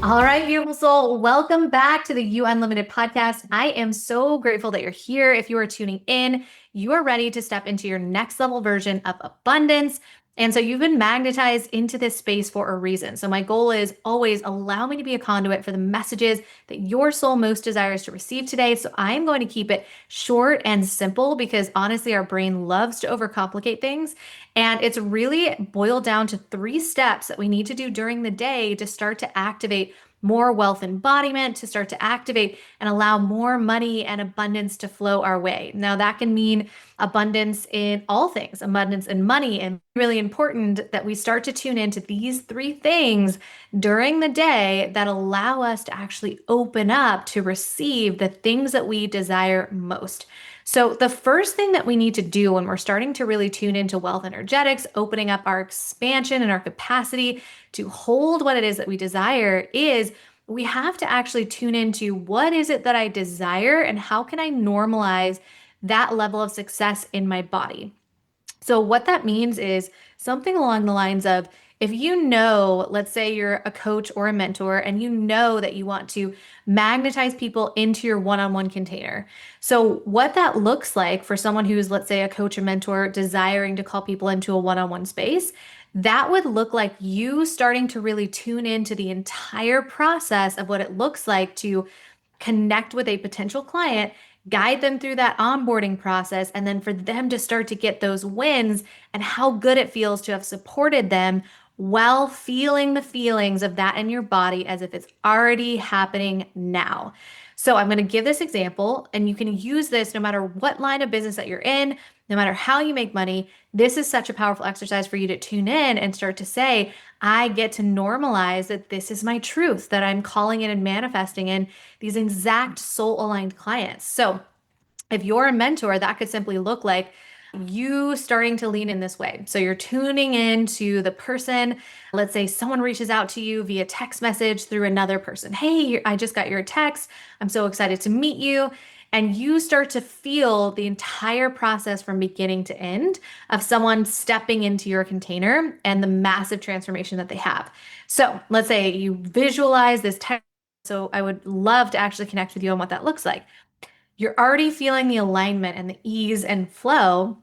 All right, beautiful soul. Welcome back to the You Unlimited podcast. I am so grateful that you're here. If you are tuning in, you are ready to step into your next level version of abundance. And so you've been magnetized into this space for a reason. So my goal is always allow me to be a conduit for the messages that your soul most desires to receive today. So I am going to keep it short and simple because honestly, our brain loves to overcomplicate things. And it's really boiled down to 3 steps that we need to do during the day to start to activate more wealth embodiment, to start to activate and allow more money and abundance to flow our way. Now, that can mean abundance in all things, abundance in money, and really important that we start to tune into these 3 things during the day that allow us to actually open up to receive the things that we desire most. So, the first thing that we need to do when we're starting to really tune into wealth energetics, opening up our expansion and our capacity to hold what it is that we desire, is we have to actually tune into what is it that I desire and how can I normalize that level of success in my body. So, what that means is something along the lines of if you know, let's say you're a coach or a mentor, and you know that you want to magnetize people into your one on one container. So, what that looks like for someone who's, let's say, a coach or mentor desiring to call people into a one on one space, that would look like you starting to really tune into the entire process of what it looks like to connect with a potential client, guide them through that onboarding process, and then for them to start to get those wins and how good it feels to have supported them while feeling the feelings of that in your body as if it's already happening now. So I'm going to give this example, and you can use this no matter what line of business that you're in, no matter how you make money. This is such a powerful exercise for you to tune in and start to say, I get to normalize that this is my truth, that I'm calling in and manifesting in these exact soul aligned clients. So if you're a mentor, that could simply look like you starting to lean in this way. So you're tuning in to the person. Let's say someone reaches out to you via text message through another person. Hey, I just got your text. I'm so excited to meet you. And you start to feel the entire process from beginning to end of someone stepping into your container and the massive transformation that they have. So let's say you visualize this text. So I would love to actually connect with you on what that looks like. You're already feeling the alignment and the ease and flow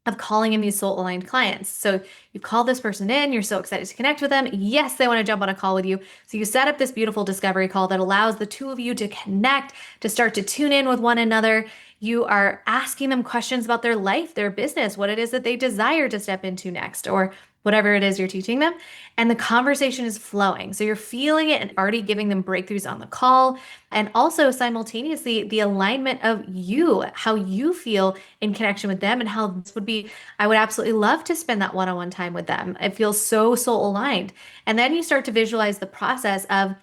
of calling in these soul aligned clients. So you call this person in, you're so excited to connect with them. Yes, they want to jump on a call with you. So you set up this beautiful discovery call that allows the two of you to connect, to start to tune in with one another. You are asking them questions about their life, their business, what it is that they desire to step into next, or whatever it is you're teaching them. And the conversation is flowing. So you're feeling it and already giving them breakthroughs on the call. And also simultaneously, the alignment of you, how you feel in connection with them, and how this would be. I would absolutely love to spend that one on one time with them. It feels so soul aligned. And then you start to visualize the process of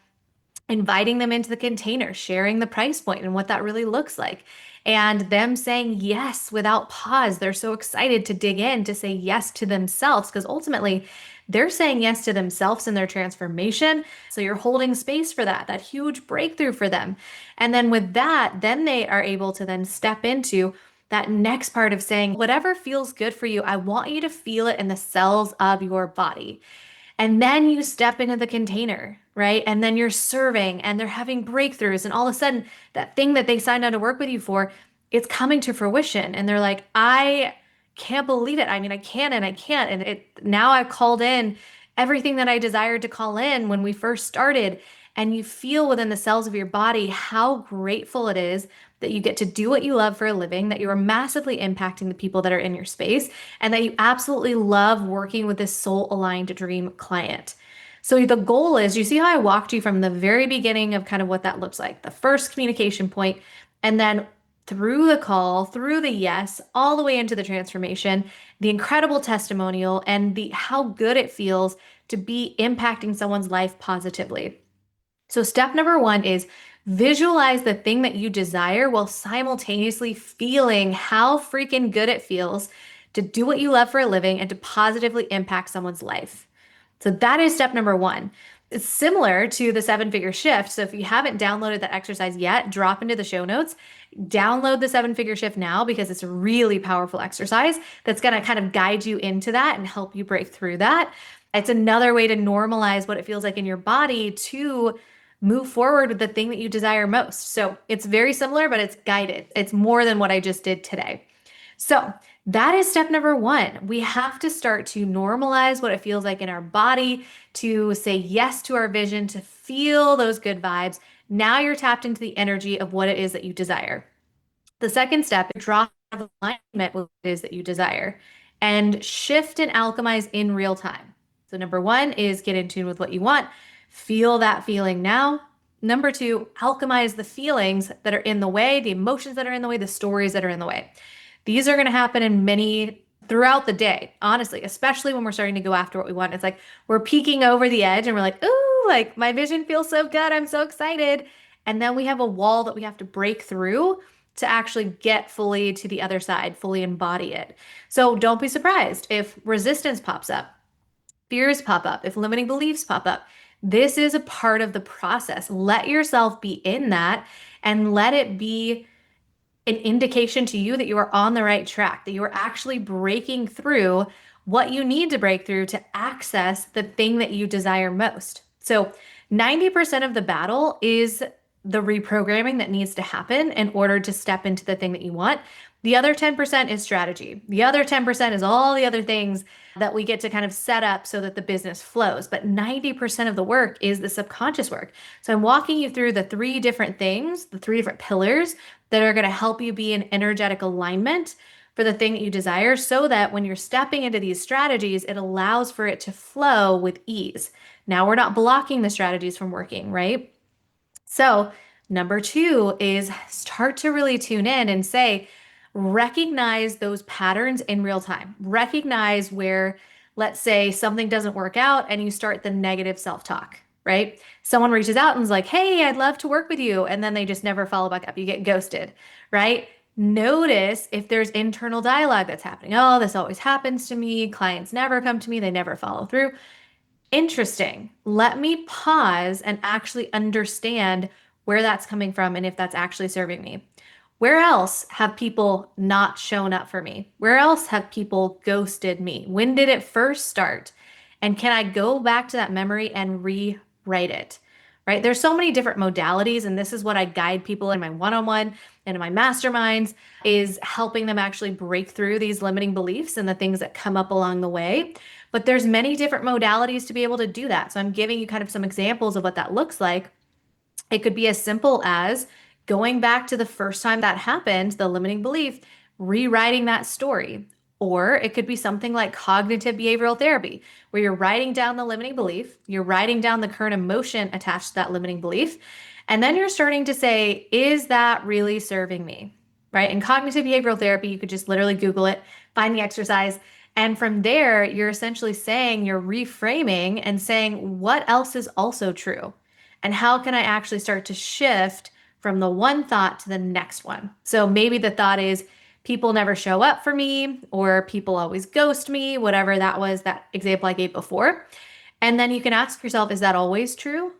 inviting them into the container, sharing the price point and what that really looks like, and them saying yes without pause. They're so excited to dig in, to say yes to themselves, because ultimately they're saying yes to themselves in their transformation. So you're holding space for that huge breakthrough for them. And then with that, then they are able to then step into that next part of saying, whatever feels good for you, I want you to feel it in the cells of your body. And then you step into the container, right? And then you're serving and they're having breakthroughs. And all of a sudden, that thing that they signed on to work with you for, it's coming to fruition. And they're like, I can't believe it. I mean, I can and I can't. And now I've called in everything that I desired to call in when we first started. And you feel within the cells of your body how grateful it is that you get to do what you love for a living, that you are massively impacting the people that are in your space, and that you absolutely love working with this soul aligned dream client. So the goal is, you see how I walked you from the very beginning of kind of what that looks like, the first communication point, and then through the call, through the yes, all the way into the transformation, the incredible testimonial, and the how good it feels to be impacting someone's life positively. So step number 1 is visualize the thing that you desire while simultaneously feeling how freaking good it feels to do what you love for a living and to positively impact someone's life. So that is step number 1. It's similar to the 7-figure shift. So if you haven't downloaded that exercise yet, drop into the show notes, download the 7-figure shift now because it's a really powerful exercise that's going to kind of guide you into that and help you break through that. It's another way to normalize what it feels like in your body to move forward with the thing that you desire most. So it's very similar, but it's guided. It's more than what I just did today. So that is step number one. We have to start to normalize what it feels like in our body, to say yes to our vision, to feel those good vibes. Now you're tapped into the energy of what it is that you desire. The second step is draw out of alignment with what it is that you desire and shift and alchemize in real time. So, number one is get in tune with what you want, feel that feeling now. Number two, alchemize the feelings that are in the way, the emotions that are in the way, the stories that are in the way. These are going to happen in many throughout the day, honestly, especially when we're starting to go after what we want. It's like we're peeking over the edge and we're like, ooh, like my vision feels so good. I'm so excited. And then we have a wall that we have to break through to actually get fully to the other side, fully embody it. So don't be surprised if resistance pops up, fears pop up, if limiting beliefs pop up. This is a part of the process. Let yourself be in that and let it be an indication to you that you are on the right track, that you are actually breaking through what you need to break through to access the thing that you desire most. So 90% of the battle is the reprogramming that needs to happen in order to step into the thing that you want. The other 10% is strategy. The other 10% is all the other things that we get to kind of set up so that the business flows. But 90% of the work is the subconscious work. So I'm walking you through the three different things, the three different pillars that are going to help you be in energetic alignment for the thing that you desire so that when you're stepping into these strategies, it allows for it to flow with ease. Now we're not blocking the strategies from working, right? So, number two is start to really tune in and say, recognize those patterns in real time. Recognize where, let's say, something doesn't work out and you start the negative self talk, right? Someone reaches out and is like, hey, I'd love to work with you. And then they just never follow back up. You get ghosted, right? Notice if there's internal dialogue that's happening. Oh, this always happens to me. Clients never come to me. They never follow through. Interesting. Let me pause and actually understand where that's coming from and if that's actually serving me. Where else have people not shown up for me? Where else have people ghosted me? When did it first start? And can I go back to that memory and rewrite it? Right? There's so many different modalities, and this is what I guide people in my one-on-one and in my masterminds is helping them actually break through these limiting beliefs and the things that come up along the way. But there's many different modalities to be able to do that. So I'm giving you kind of some examples of what that looks like. It could be as simple as going back to the first time that happened, the limiting belief, rewriting that story. Or it could be something like cognitive behavioral therapy, where you're writing down the limiting belief, you're writing down the current emotion attached to that limiting belief, and then you're starting to say, is that really serving me? Right? In cognitive behavioral therapy, you could just literally Google it, find the exercise, and from there, you're essentially saying, you're reframing and saying, what else is also true? And how can I actually start to shift from the one thought to the next one? So maybe the thought is, people never show up for me, or people always ghost me, whatever that was, that example I gave before. And then you can ask yourself, is that always true?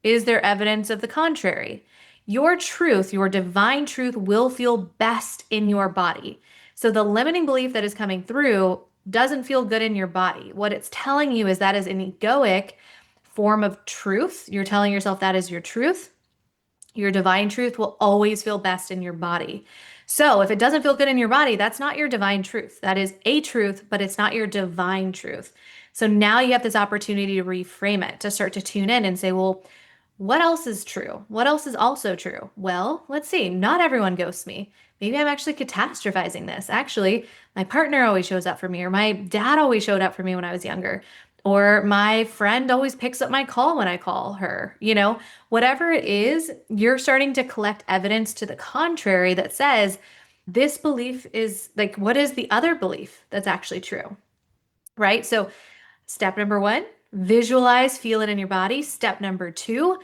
Is there evidence of the contrary? Your truth, your divine truth, will feel best in your body. So the limiting belief that is coming through doesn't feel good in your body. What it's telling you is that is an egoic form of truth. You're telling yourself that is your truth. Your divine truth will always feel best in your body. So if it doesn't feel good in your body, that's not your divine truth. That is a truth, but it's not your divine truth. So now you have this opportunity to reframe it, to start to tune in and say, well, what else is true? What else is also true? Well, let's see. Not everyone ghosts me. Maybe I'm actually catastrophizing this. Actually, my partner always shows up for me, or my dad always showed up for me when I was younger, or my friend always picks up my call when I call her. Whatever it is, you're starting to collect evidence to the contrary that says this belief is like, what is the other belief that's actually true? Right? So, step number one, visualize, feel it in your body. Step number two,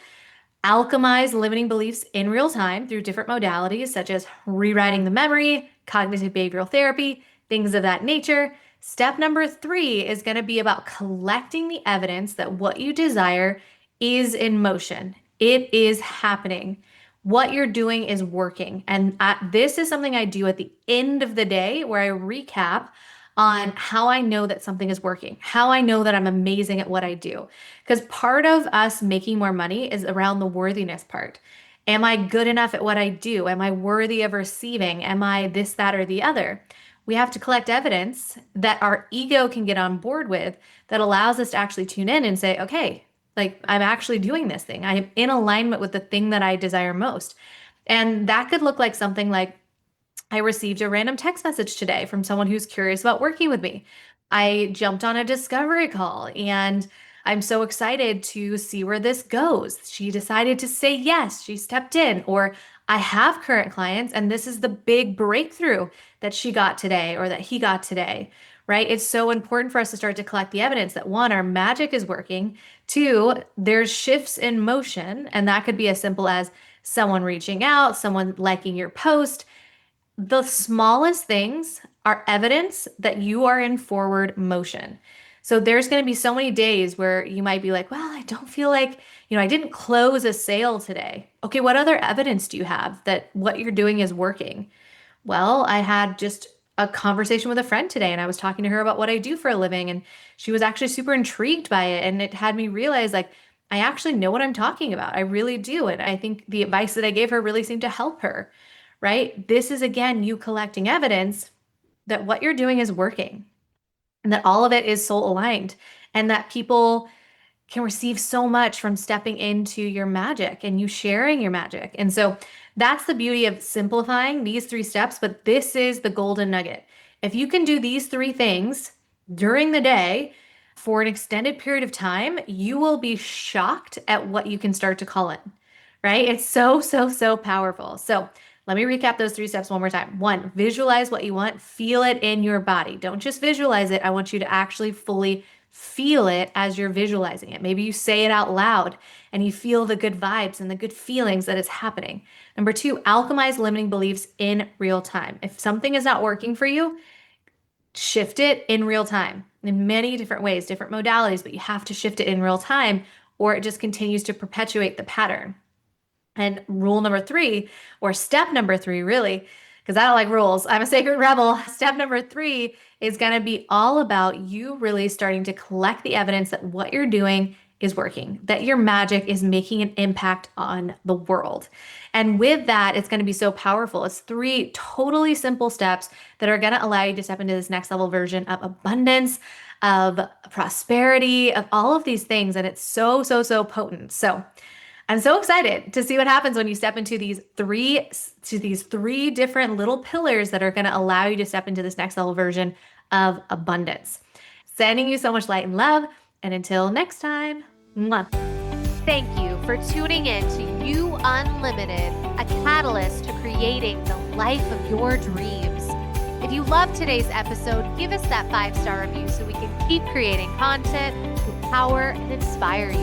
alchemize limiting beliefs in real time through different modalities, such as rewriting the memory, cognitive behavioral therapy, things of that nature. Step number three is going to be about collecting the evidence that what you desire is in motion. It is happening. What you're doing is working. And this is something I do at the end of the day where I recap on how I know that something is working, how I know that I'm amazing at what I do. Because part of us making more money is around the worthiness part. Am I good enough at what I do? Am I worthy of receiving? Am I this, that, or the other? We have to collect evidence that our ego can get on board with that allows us to actually tune in and say, okay, like I'm actually doing this thing. I am in alignment with the thing that I desire most. And that could look like something like I received a random text message today from someone who's curious about working with me. I jumped on a discovery call and I'm so excited to see where this goes. She decided to say yes, she stepped in, or I have current clients and this is the big breakthrough that she got today or that he got today, right? It's so important for us to start to collect the evidence that one, our magic is working, two, there's shifts in motion, and that could be as simple as someone reaching out, someone liking your post. The smallest things are evidence that you are in forward motion. So there's going to be so many days where you might be like, well, I don't feel like, I didn't close a sale today. Okay, what other evidence do you have that what you're doing is working? Well, I had just a conversation with a friend today and I was talking to her about what I do for a living and she was actually super intrigued by it and it had me realize like I actually know what I'm talking about. I really do. And I think the advice that I gave her really seemed to help her, right? This is again you collecting evidence that what you're doing is working and that all of it is soul aligned and that people can receive so much from stepping into your magic and you sharing your magic. And so that's the beauty of simplifying these three steps, but this is the golden nugget. If you can do these three things during the day for an extended period of time, you will be shocked at what you can start to call in, right? It's so, so, so powerful. So let me recap those three steps one more time. One, visualize what you want, feel it in your body. Don't just visualize it. I want you to actually fully feel it as you're visualizing it. Maybe you say it out loud and you feel the good vibes and the good feelings that is happening. Number two, alchemize limiting beliefs in real time. If something is not working for you, shift it in real time in many different ways, different modalities, but you have to shift it in real time or it just continues to perpetuate the pattern. And rule number three, or step number three, really, because I don't like rules. I'm a sacred rebel. Step number three is going to be all about you really starting to collect the evidence that what you're doing is working, that your magic is making an impact on the world. And with that, it's going to be so powerful. It's three totally simple steps that are going to allow you to step into this next level version of abundance, of prosperity, of all of these things. And it's so, so, so potent. So I'm so excited to see what happens when you step into these three different little pillars that are going to allow you to step into this next level version of abundance. Sending you so much light and love. And until next time, mwah. Thank you for tuning in to You Unlimited, a catalyst to creating the life of your dreams. If you loved today's episode, give us that 5-star review so we can keep creating content to empower and inspire you.